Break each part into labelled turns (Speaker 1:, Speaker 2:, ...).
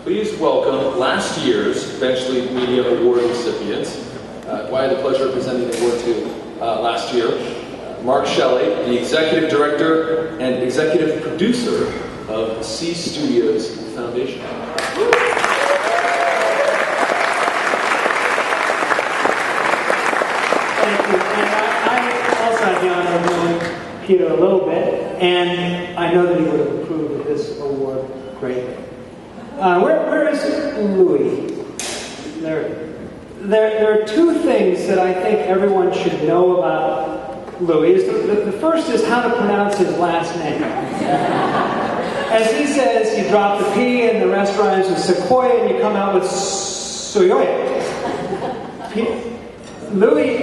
Speaker 1: Please welcome last year's Benchley Media Award recipients, who I had the pleasure of presenting the award to last year. Mark Shelley, the Executive Director and Executive Producer of C Studios Foundation.
Speaker 2: Thank you. And I also had the honor of knowing Peter a little bit, and I know that he would have approved of this award greatly. Where is Louie? There are two things that I think everyone should know about Louie. The first is how to pronounce his last name. As he says, you drop the P and the rest rhymes with Sequoia, and you come out with Psihoyos. Louie,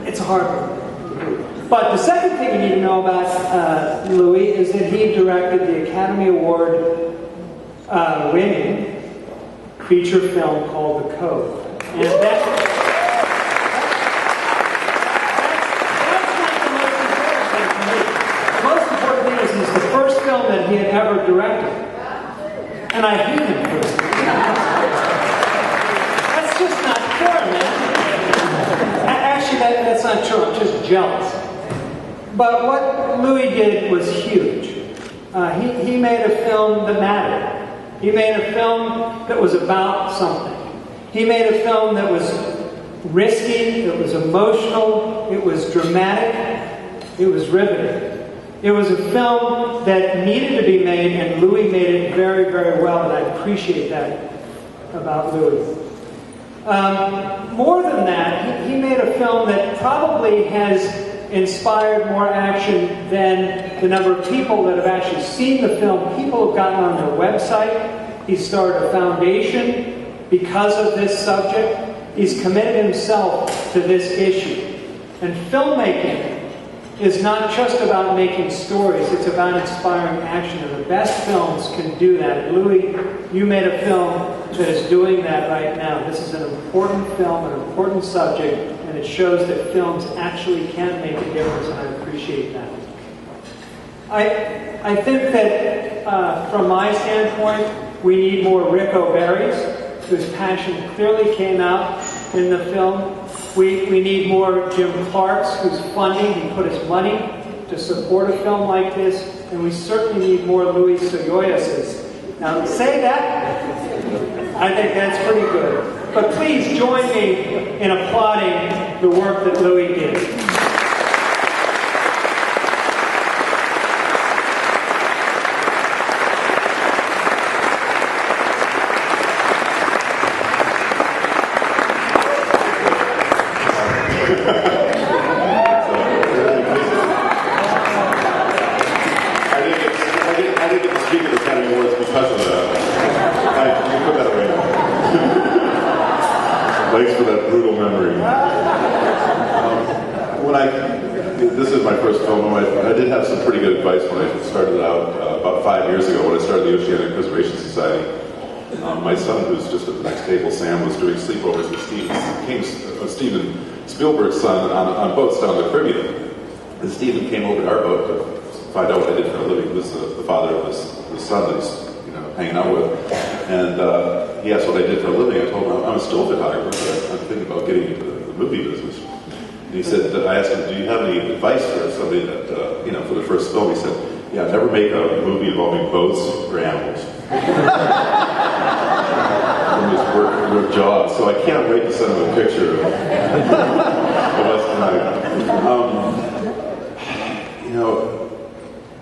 Speaker 2: it's a hard one. But the second thing you need to know about Louie is that he directed the Academy Award winning feature film called The Cove. And that's not the most important thing for me. The most important thing is it's the first film that he had ever directed. And I hate him for it. That's just not fair, man. Actually, that's not true. I'm just jealous. But what Louie did was huge. He made a film that mattered. He made a film that was about something. He made a film that was risky, it was emotional, it was dramatic, it was riveting. It was a film that needed to be made, and Louie made it very, very well, and I appreciate that about Louie. More than that, he made a film that probably has inspired more action than the number of people that have actually seen the film. People have gotten on their website. He's started a foundation because of this subject. He's committed himself to this issue. And filmmaking is not just about making stories, it's about inspiring action, and the best films can do that. Louie, you made a film that is doing that right now. This is an important film, an important subject, and it shows that films actually can make a difference, and I appreciate that. I think that from my standpoint, we need more Rick O'Berrys, whose passion clearly came out in the film. We need more Jim Clarks, who's funding, he put his money to support a film like this, and we certainly need more Louie Psihoyoses. Now, say that, I think that's pretty good. But please join me in applauding the work that Louie did.
Speaker 3: Thanks for that brutal memory. This is my first film. I did have some pretty good advice when I started out about 5 years ago when I started the Oceanic Preservation Society. My son, who's just at the next table, Sam, was doing sleepovers with Steven Spielberg's son on boats down the Caribbean. And Steven came over to our boat to find out what I did for a living. He was the father of his son that he's hanging out with. And he asked what I did for a living. I told him I'm a still photographer, but I'm thinking about getting into the movie business. And he said, I asked him, do you have any advice for somebody that, for the first film? He said, yeah, never make a movie involving boats or animals. From his work job. So I can't wait to send him a picture of us tonight.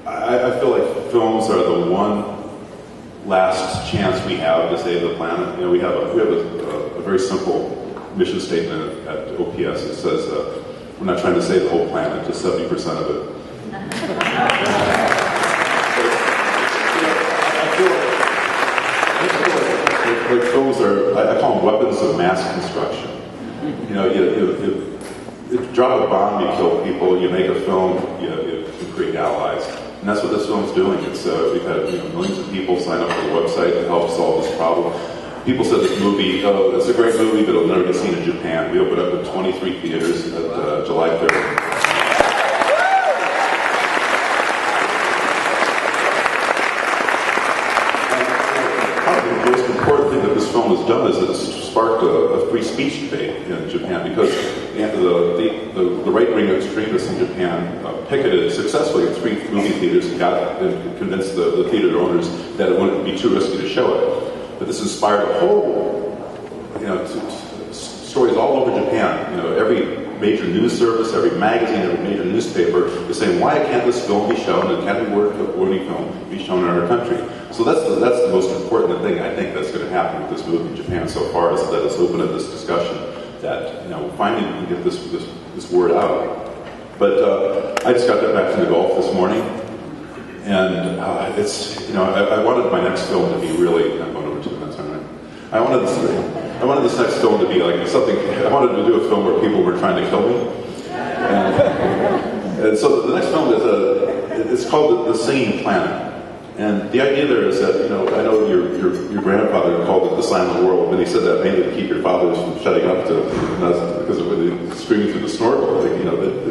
Speaker 3: I feel like films are the one last chance we have to save the planet. We have a very simple mission statement at OPS. It says we're not trying to save the whole planet, just 70% of it. I feel like films are, I call them weapons of mass construction. You drop a bomb, you kill people. You make a film, you create allies. And that's what this film's doing. It's we've had millions of people sign up for the website to help solve this problem. People said this movie, it's a great movie, but it'll never get seen in Japan. We opened up in 23 theaters at July 3rd. done is it's sparked a free speech debate in Japan, because the right-wing extremists in Japan picketed successfully at 3 movie theaters and convinced the theater owners that it wouldn't be too risky to show it. But this inspired a whole, stories all over Japan. Every major news service, every magazine, every major newspaper is saying, why can't this film be shown, and Academy Award-winning film be shown in our country? So that's the most important thing I think that's going to happen with this movie in Japan so far, is that it's opened up this discussion that finally we can get this word out. But I just got back from the Gulf this morning, and I wanted my next film to be really. I'm going over 2 minutes, aren't I? I wanted this next film to be like something. I wanted to do a film where people were trying to kill me, and so the next film is it's called The Singing Planet. And the idea there is that, I know your grandfather called it the silent world, and he said that mainly to keep your fathers from shutting up because of when they screaming through the snorkel, they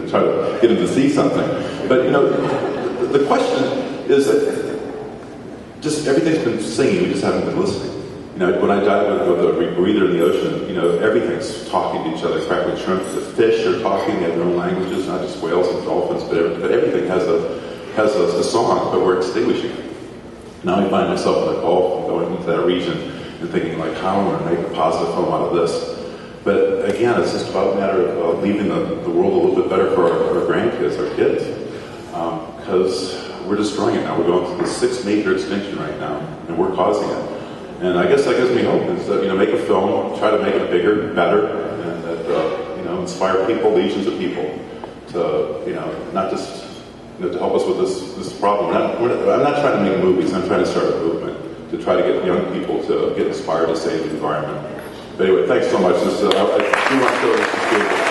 Speaker 3: try to get him to see something. But, the question is that just everything's been singing, we just haven't been listening. When I dive with a breather in the ocean, everything's talking to each other, crackling shrimp. The fish are talking in their own languages, not just whales and dolphins, but everything has a song, but we're extinguishing it. Now I find myself in the Gulf and going into that region and thinking, how am I going to make a positive film out of this? But again, it's just about a matter of leaving the world a little bit better for our grandkids, our kids, because we're destroying it now. We're going through the 6th major extinction right now, and we're causing it. And I guess that gives me hope, is that, make a film, try to make it bigger, better, and that, inspire people, legions of people to, not just, to help us with this problem. I'm not trying to make movies, I'm trying to start a movement to try to get young people to get inspired to save the environment. But anyway, thanks so much. I do want to show this to you.